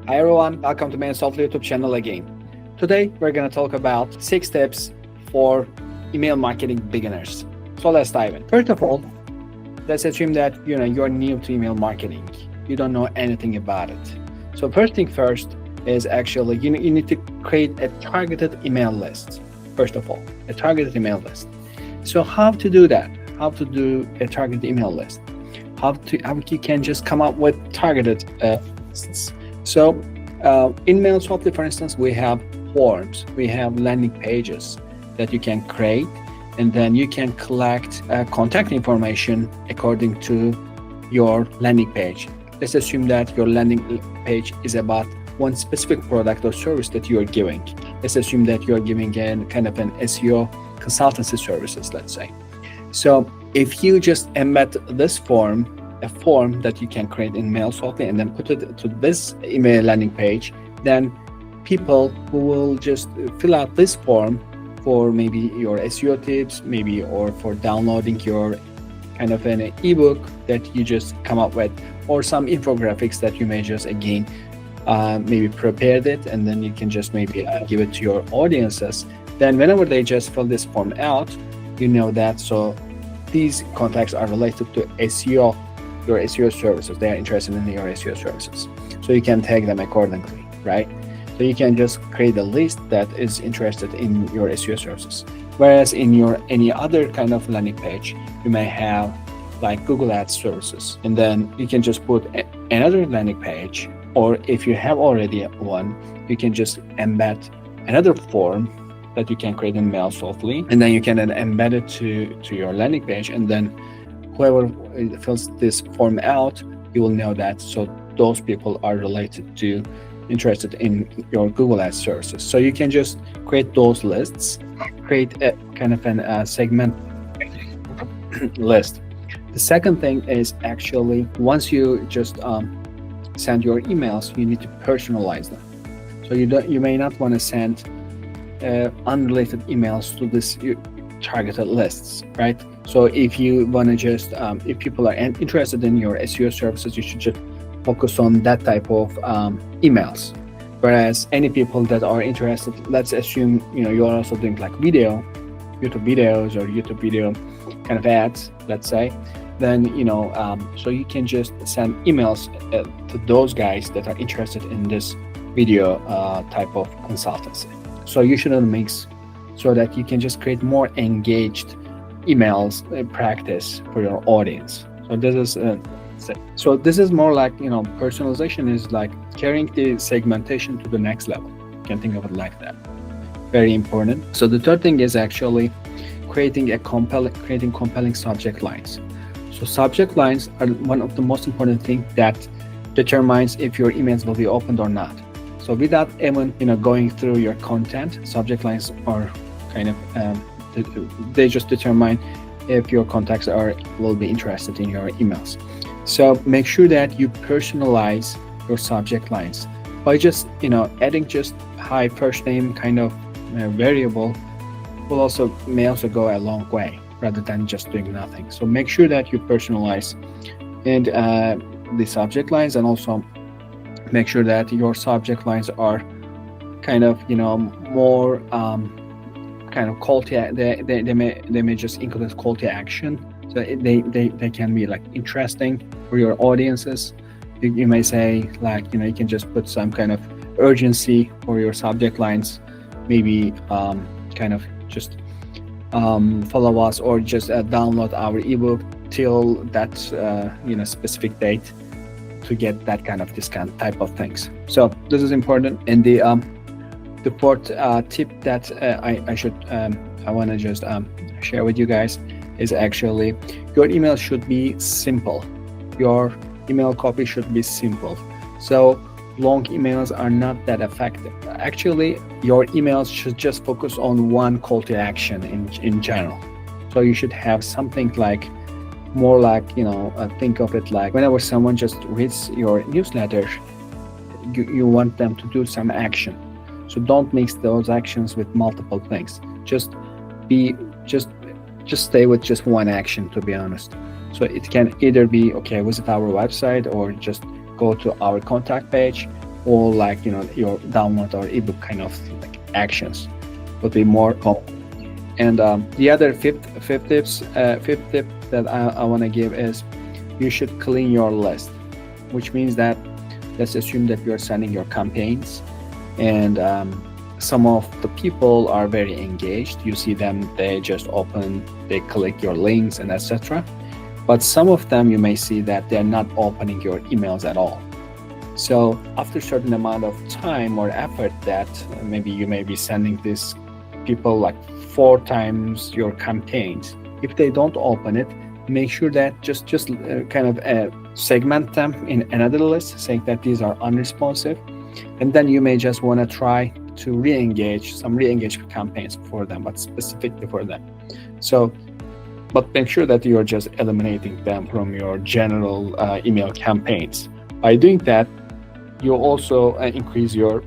Hi everyone, welcome to Mailsoftly YouTube channel again. Today we're going to talk about 6 tips for email marketing beginners. So let's dive in. First of all, let's assume that you're new to email marketing. You don't know anything about it. So first thing first is actually you need to create a targeted email list. First of all, a targeted email list. So how to do that? How to do a targeted email list? How you can just come up with targeted lists. So in Mailsoftly, for instance, we have forms, we have landing pages that you can create, and then you can collect contact information according to your landing page. Let's assume that your landing page is about one specific product or service that you are giving. Let's assume that you are giving an SEO consultancy services, let's say. So if you just embed this form, a form that you can create in Mailsoftly and then put it to this email landing page, then people who will just fill out this form for maybe your SEO tips, maybe or for downloading your kind of an ebook that you just come up with, or some infographics that you may just again maybe prepared it, and then you can just maybe give it to your audiences. Then whenever they just fill this form out, you know that so these contacts are related to SEO, your SEO services. They are interested in your SEO services. So you can tag them accordingly, right? So you can just create a list that is interested in your SEO services. Whereas in your any other kind of landing page, you may have like Google Ads services. And then you can just put another landing page, or if you have already one, you can just embed another form that you can create in Mailsoftly, and then you can then embed it to your landing page, and then whoever fills this form out, you will know that so those people are interested in your Google Ads services. So you can just create those lists, create a kind of a segment list. The second thing is actually once you just send your emails, you need to personalize them. So you may not want to send unrelated emails to this targeted lists, right? So if you want to just if people are interested in your SEO services, you should just focus on that type of emails. Whereas any people that are interested, let's assume you're also doing like YouTube videos or YouTube video kind of ads, let's say, then so you can just send emails to those guys that are interested in this video type of consultancy. So you shouldn't mix, so that you can just create more engaged emails practice for your audience. So this is more like personalization is like carrying the segmentation to the next level. You can think of it like that. Very important. So the third thing is actually creating compelling subject lines. So subject lines are one of the most important things that determines if your emails will be opened or not. So without even going through your content, subject lines are kind of they just determine if your contacts will be interested in your emails. So make sure that you personalize your subject lines by just adding just hi first name kind of variable may also go a long way rather than just doing nothing. So make sure that you personalize and the subject lines, and also make sure that your subject lines are kind of more kind of call to they may just include call to action, so they can be like interesting for your audiences. You may say like you can just put some kind of urgency for your subject lines, maybe kind of just follow us or just download our ebook till that specific date to get that kind of discount type of things. So this is important. And the fourth tip that I want to just share with you guys is actually your email should be simple. Your email copy should be simple. So long emails are not that effective. Actually, your emails should just focus on one call to action in general. So you should have something like more like think of it like whenever someone just reads your newsletter, you want them to do some action. So don't mix those actions with multiple things. Just stay with just one action, to be honest. So it can either be visit our website, or just go to our contact page, all like your download or ebook kind of like actions would be more common. And the other fifth tip that I want to give is you should clean your list, which means that let's assume that you're sending your campaigns, and some of the people are very engaged. You see them, they just open, they click your links and etc. But some of them you may see that they're not opening your emails at all. So after a certain amount of time or effort that maybe you may be sending these people like 4 times your campaigns, if they don't open it, make sure that just kind of segment them in another list, saying that these are unresponsive, and then you may just want to try to re-engage campaigns for them, but specifically for them. So but make sure that you're just eliminating them from your general email campaigns. By doing that, you also increase your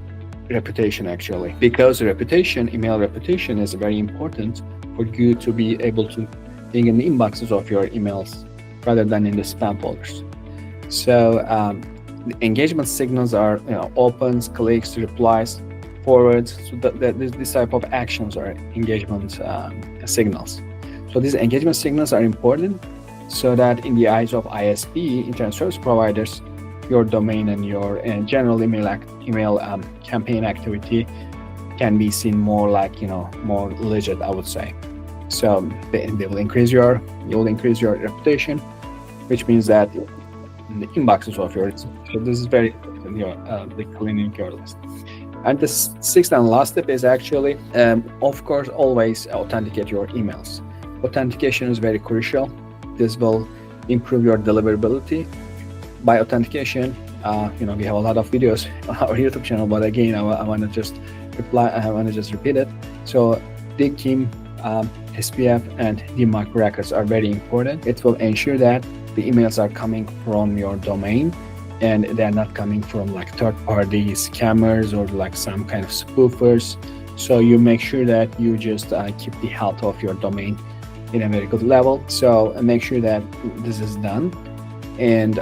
reputation, actually, because email reputation is very important for you to be able to being in the inboxes of your emails rather than in the spam folders. So the engagement signals are opens, clicks, replies, forwards. So this type of actions are engagement signals. So these engagement signals are important so that in the eyes of ISP, internet service providers, your domain and your general email campaign activity can be seen more like more legit, I would say. So they will increase your reputation, which means that in the inboxes of yours. So this is very important, the cleaning your list. And the sixth and last tip is actually, of course, always authenticate your emails. Authentication is very crucial. This will improve your deliverability. By authentication, we have a lot of videos on our YouTube channel, but again, I want to just repeat it. So DKIM, SPF, and DMARC records are very important. It will ensure that the emails are coming from your domain and they're not coming from like third-party scammers or like some kind of spoofers. So you make sure that you just keep the health of your domain in a very good level. So make sure that this is done. And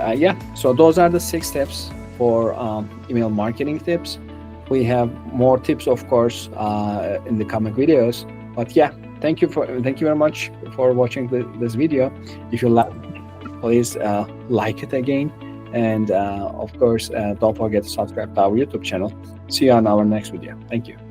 so those are the 6 tips for email marketing tips. We have more tips, of course, in the coming videos. But thank you very much for watching this video. If you like, please like it again, and of course, don't forget to subscribe to our YouTube channel. See you on our next video. Thank you.